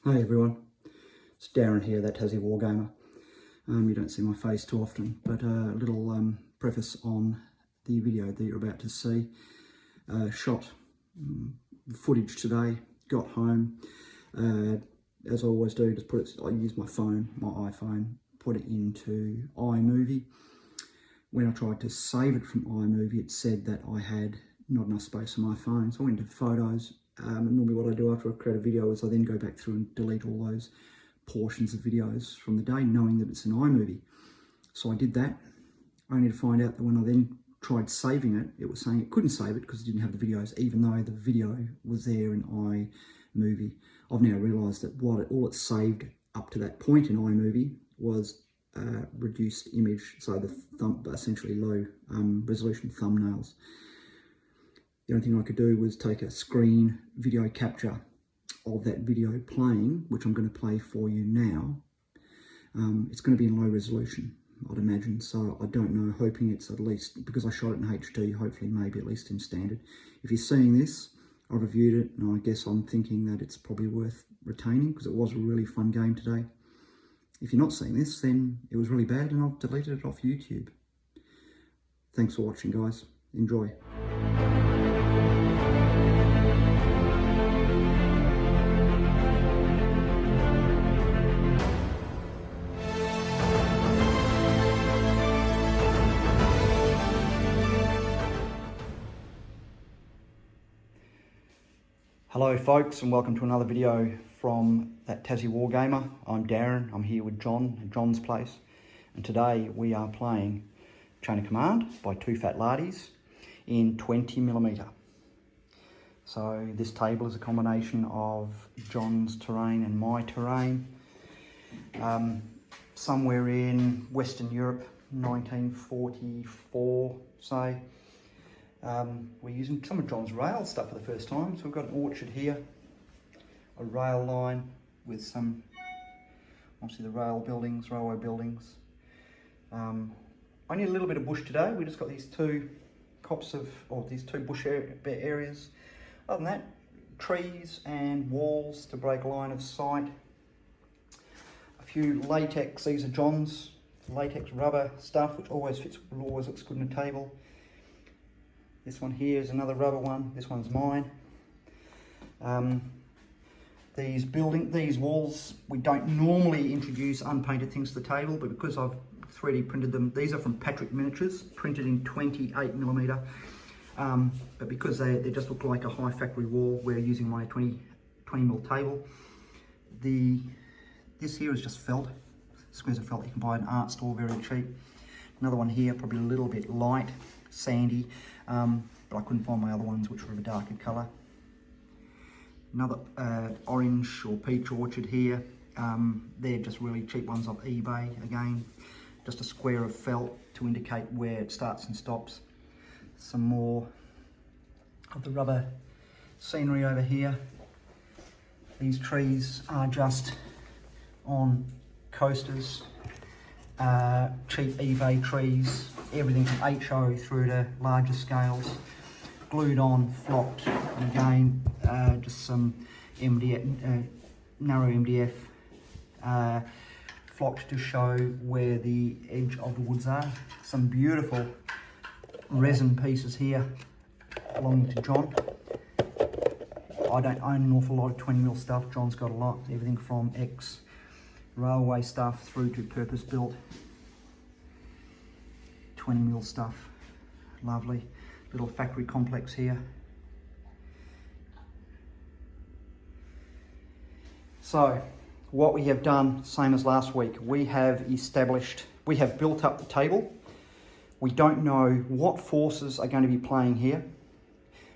Hey everyone, it's Darren here, that Tassie Wargamer. You don't see my face too often, but a little preface on the video that you're about to see. Shot footage today, got home, as I always do, I use my phone, my iPhone, put it into iMovie. When I tried to save it from iMovie, it said that I had not enough space on my phone, so I went into Photos. Normally what I do after I create a video is I then go back through and delete all those portions of videos from the day, knowing that it's an iMovie. So I did that, only to find out that when I then tried saving it, it was saying it couldn't save it because it didn't have the videos, even though the video was there in iMovie. I've now realised that all it saved up to that point in iMovie was reduced image, so essentially low resolution thumbnails. The only thing I could do was take a screen video capture of that video playing, which I'm going to play for you now. It's going to be in low resolution, I'd imagine, so I don't know, hoping it's at least, because I shot it in HD, hopefully maybe at least in standard. If you're seeing this, I reviewed it, and I guess I'm thinking that it's probably worth retaining, because it was a really fun game today. If you're not seeing this, then it was really bad, and I've deleted it off YouTube. Thanks for watching, guys. Enjoy. Hello folks, and welcome to another video from that Tassie Wargamer. I'm Darren, I'm here with John at John's place, and today we are playing Chain of Command by Two Fat Lardies in 20mm. So this table is a combination of John's terrain and my terrain. Somewhere in Western Europe, 1944, say. We're using some of John's rail stuff for the first time. So we've got an orchard here, a rail line with some, obviously the railway buildings. I need a little bit of bush today. We just got these two these two bush areas. Other than that, trees and walls to break line of sight. A few latex, these are John's latex rubber stuff, which always looks good on a table. This one here is another rubber one. This one's mine. These walls, we don't normally introduce unpainted things to the table, but because I've 3D printed them, these are from Patrick Miniatures, printed in 28mm. But because they just look like a high factory wall, we're using my 20mm table. This here is just felt, squares of felt you can buy at an art store very cheap. Another one here, probably a little bit light, sandy, but I couldn't find my other ones which were of a darker colour. Another orange or peach orchard here. They're just really cheap ones off eBay. Again, just a square of felt to indicate where it starts and stops. Some more of the rubber scenery over here. These trees are just on coasters. Cheap eBay trees, everything from HO through to larger scales, glued on, flocked, and again just some MDF, narrow MDF, flocked to show where the edge of the woods are. Some beautiful resin pieces here belonging to John. I don't own an awful lot of 20mm stuff. John's got a lot, everything from railway stuff through to purpose-built 20mm stuff. Lovely little factory complex here. So what we have done, same as last week, we have built up the table. We don't know what forces are going to be playing here.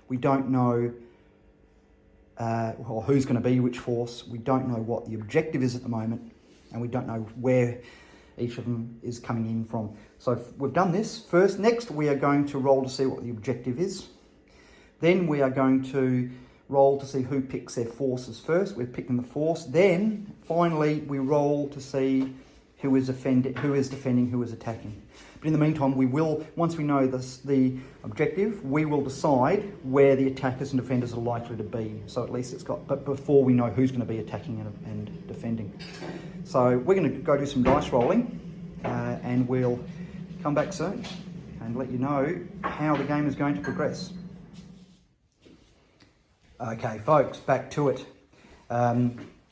We don't know or who's going to be which force. We don't know what the objective is at the moment, and we don't know where each of them is coming in from. So we've done this. Next we are going to roll to see what the objective is. Then we are going to roll to see who picks their forces first. We're picking the force. Then finally we roll to see who is defending, who is attacking. But in the meantime, we will, once we know the objective, we will decide where the attackers and defenders are likely to be. So at least it's got, but before we know who's going to be attacking and defending. So we're going to go do some dice rolling, and we'll come back soon and let you know how the game is going to progress. Okay, folks, back to it.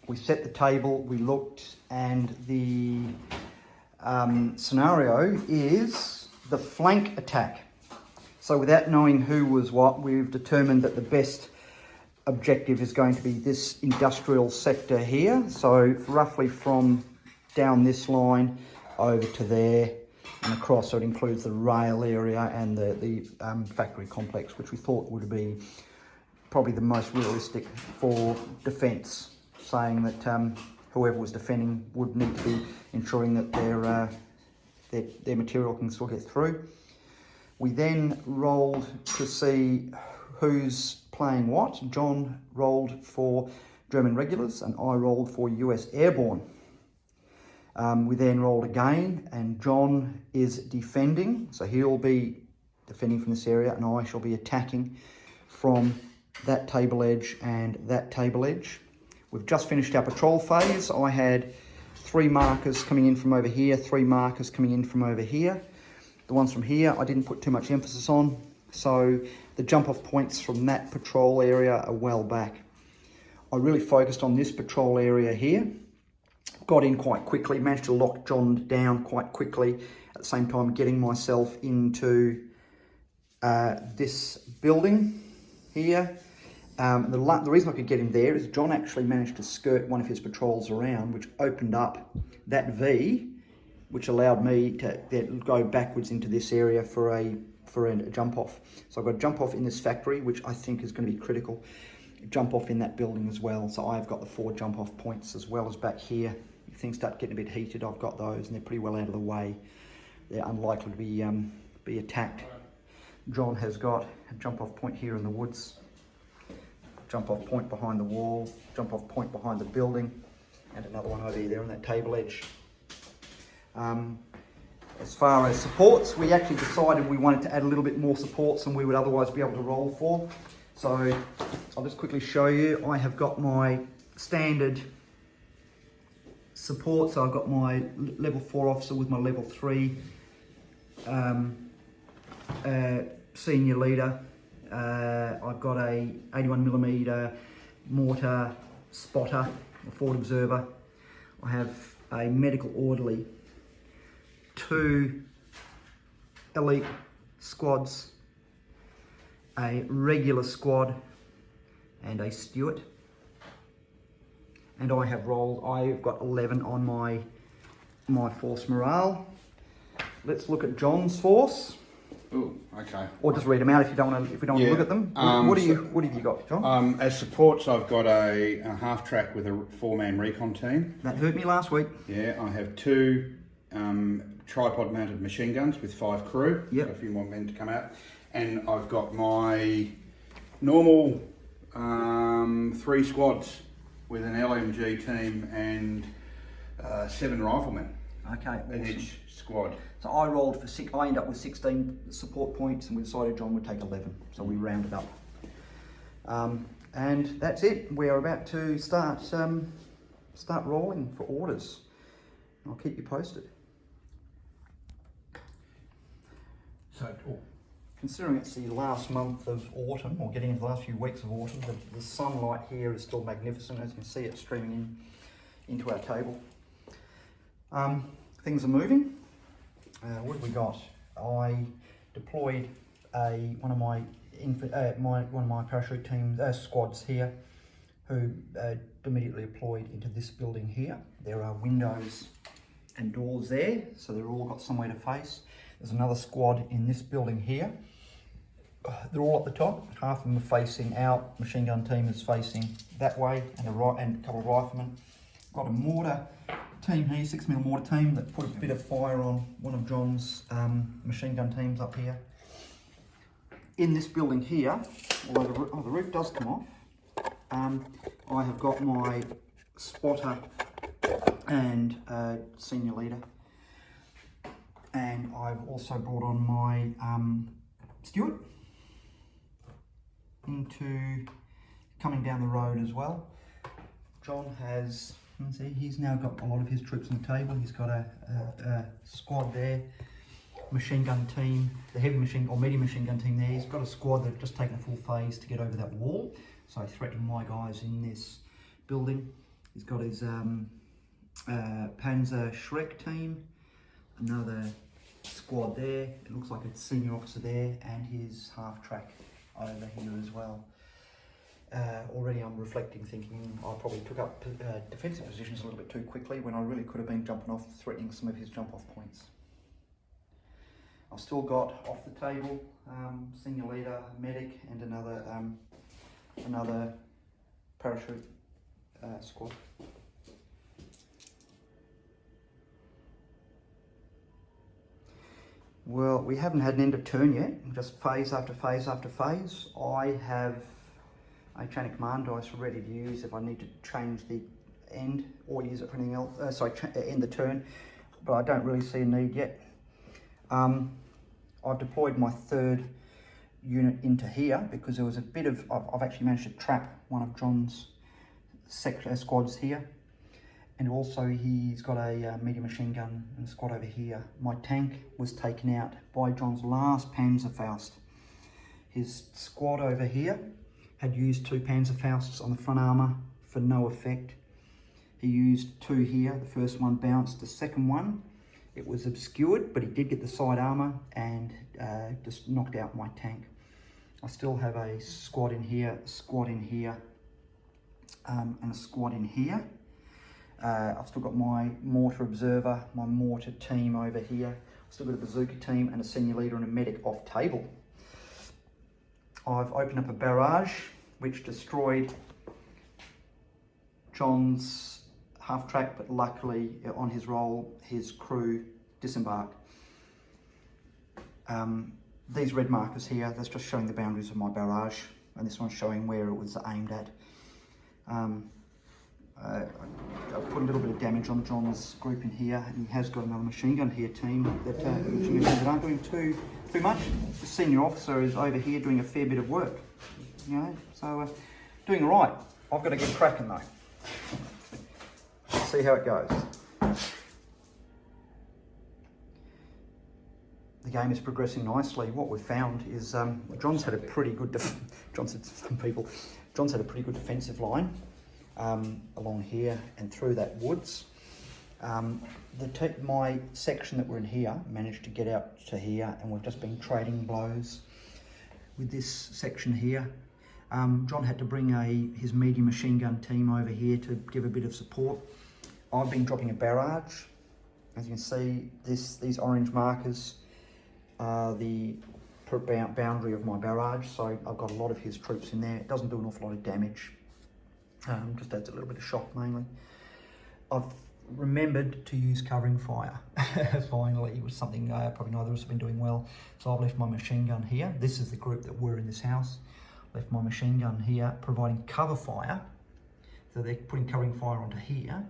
We set the table, we looked, and the scenario is the flank attack. So without knowing who was what, we've determined that the best objective is going to be this industrial sector here. So roughly from down this line over to there and across. So it includes the rail area and the factory complex, which we thought would be probably the most realistic for defence, saying that whoever was defending would need to be ensuring that their material can still get through. We then rolled to see who's playing what. John rolled for German regulars and I rolled for US airborne. We then rolled again, and John is defending, so he'll be defending from this area and I shall be attacking from that table edge and that table edge. We've just finished our patrol phase. I had 3 markers coming in from over here, 3 markers coming in from over here. The ones from here I didn't put too much emphasis on, so the jump off points from that patrol area are well back. I really focused on this patrol area here. Got in quite quickly, managed to lock John down quite quickly, at the same time getting myself into this building here. The reason I could get him there is John actually managed to skirt one of his patrols around, which opened up that V, which allowed me to go backwards into this area for a jump off. So I've got a jump off in this factory, which I think is going to be critical. Jump off in that building as well. So I've got the 4 jump off points, as well as back here. If things start getting a bit heated, I've got those, and they're pretty well out of the way. They're unlikely to be attacked. John has got a jump off point here in the woods. Jump off point behind the wall, jump off point behind the building, and another one over there on that table edge. As far as supports, we actually decided we wanted to add a little bit more supports than we would otherwise be able to roll for. So I'll just quickly show you. I have got my standard support. So I've got my level 4 officer with my level 3 senior leader. I've got a 81mm mortar spotter, or forward observer. I have a medical orderly, 2 elite squads, a regular squad, and a steward. And I've got 11 on my force morale. Let's look at John's force. Oh, okay. Or just read them out if you don't want to look at them. What have you got, John? As supports, I've got a half track with a 4-man recon team. That hurt me last week. Yeah, I have 2 tripod mounted machine guns with 5 crew. Yep. So a few more men to come out. And I've got my normal 3 squads with an LMG team and 7 riflemen. Okay, awesome. In each squad. So I rolled for 6. I ended up with 16 support points, and we decided John would take 11. So we rounded up. And that's it. We are about to start rolling for orders. I'll keep you posted. So, Considering it's the last month of autumn, or getting into the last few weeks of autumn, the sunlight here is still magnificent. As you can see, it's streaming into our table. Things are moving. What have we got? I deployed one of my parachute team squads here, who immediately deployed into this building here. There are windows and doors there, so they've all got somewhere to face. There's another squad in this building here. They're all at the top. Half of them are facing out. Machine gun team is facing that way, and a couple of riflemen. Got a mortar team here, 6mm mortar team, that put a bit of fire on one of John's machine gun teams up here. In this building here, although the roof does come off, I have got my spotter and senior leader. And I've also brought on my Stewart into coming down the road as well. John has, you can see, he's now got a lot of his troops on the table. He's got a squad there, machine gun team, the heavy machine or medium machine gun team there. He's got a squad that have just taken a full phase to get over that wall, so threatening my guys in this building. He's got his Panzer Shrek team, another squad there. It looks like it's senior officer there, and his half track over here as well. Already I'm reflecting, thinking I probably took up defensive positions a little bit too quickly when I really could have been jumping off, threatening some of his jump off points. I've still got off the table senior leader, medic, and another parachute squad. Well, we haven't had an end of turn yet, just phase after phase after phase. I have a chain of command dice ready to use if I need to change the end or use it for anything else, end the turn, but I don't really see a need yet. I've deployed my third unit into here because there was a bit of, I've actually managed to trap one of John's squads here. And also he's got a medium machine gun and a squad over here. My tank was taken out by John's last Panzerfaust. His squad over here had used 2 Panzerfausts on the front armour for no effect. He used 2 here. The first one bounced. The second one, it was obscured, but he did get the side armour and just knocked out my tank. I still have a squad in here, and a squad in here. I've still got my mortar observer, my mortar team over here. I've still got a bazooka team and a senior leader and a medic off table. I've opened up a barrage which destroyed John's half track, but luckily on his roll his crew disembarked. These red markers here, that's just showing the boundaries of my barrage, and this one's showing where it was aimed at. I put a little bit of damage on John's group in here, and he has got another machine gun here team that aren't doing too much. The senior officer is over here doing a fair bit of work, you know, so doing all right. I've got to get cracking though. Let's see how it goes. The game is progressing nicely. What we've found is John's had a pretty good John's had a pretty good defensive line. Along here and through that woods. My section that we're in here managed to get out to here, and we've just been trading blows with this section here. John had to bring his medium machine gun team over here to give a bit of support. I've been dropping a barrage. As you can see, these orange markers are the boundary of my barrage, so I've got a lot of his troops in there. It doesn't do an awful lot of damage. Just adds a little bit of shock mainly. I've remembered to use covering fire. Finally, it was something probably neither of us have been doing well. So I've left my machine gun here. This is the group that were in this house. Left my machine gun here, providing cover fire. So they're putting covering fire onto here,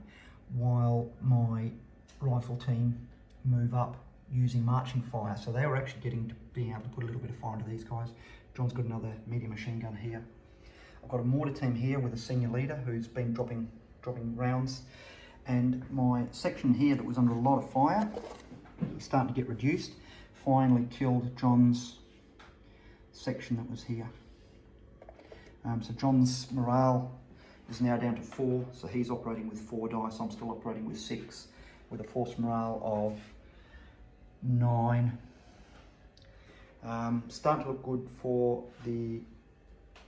while my rifle team move up using marching fire. So they were actually being able to put a little bit of fire into these guys. John's got another medium machine gun here. I've got a mortar team here with a senior leader who's been dropping rounds, and my section here that was under a lot of fire is starting to get reduced. Finally killed John's section that was here. So John's morale is now down to 4, so he's operating with 4 dice. I'm still operating with 6, with a force morale of 9. Starting to look good for the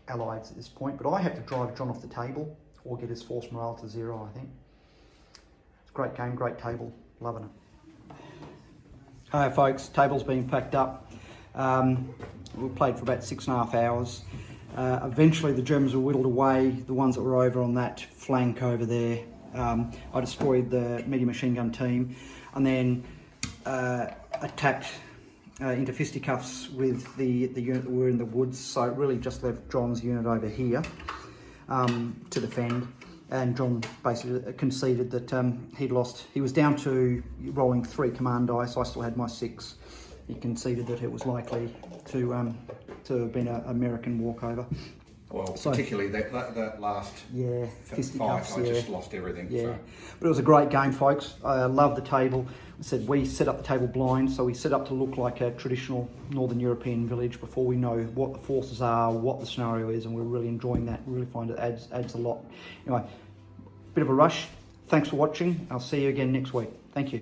Allies at this point, but I have to drive John off the table or get his force morale to 0, I think. It's a great game, great table, loving it. Hi folks, table's being packed up. We played for about 6.5 hours. Eventually the Germans were whittled away, the ones that were over on that flank over there. I destroyed the medium machine gun team, and then attacked into fisticuffs with the unit that were in the woods, so it really just left John's unit over here to defend. and John basically conceded that he'd lost. He was down to rolling 3 command dice. I still had my 6. He conceded that it was likely to have been an American walkover. Well, So- particularly that last Yeah, fight, fisticuffs, I yeah. just lost everything. Yeah, So. but it was a great game, folks. I love the table. I said we set up the table blind, so we set up to look like a traditional Northern European village before we know what the forces are, what the scenario is, and we're really enjoying that. We really find it adds a lot. Anyway, bit of a rush. Thanks for watching. I'll see you again next week. Thank you.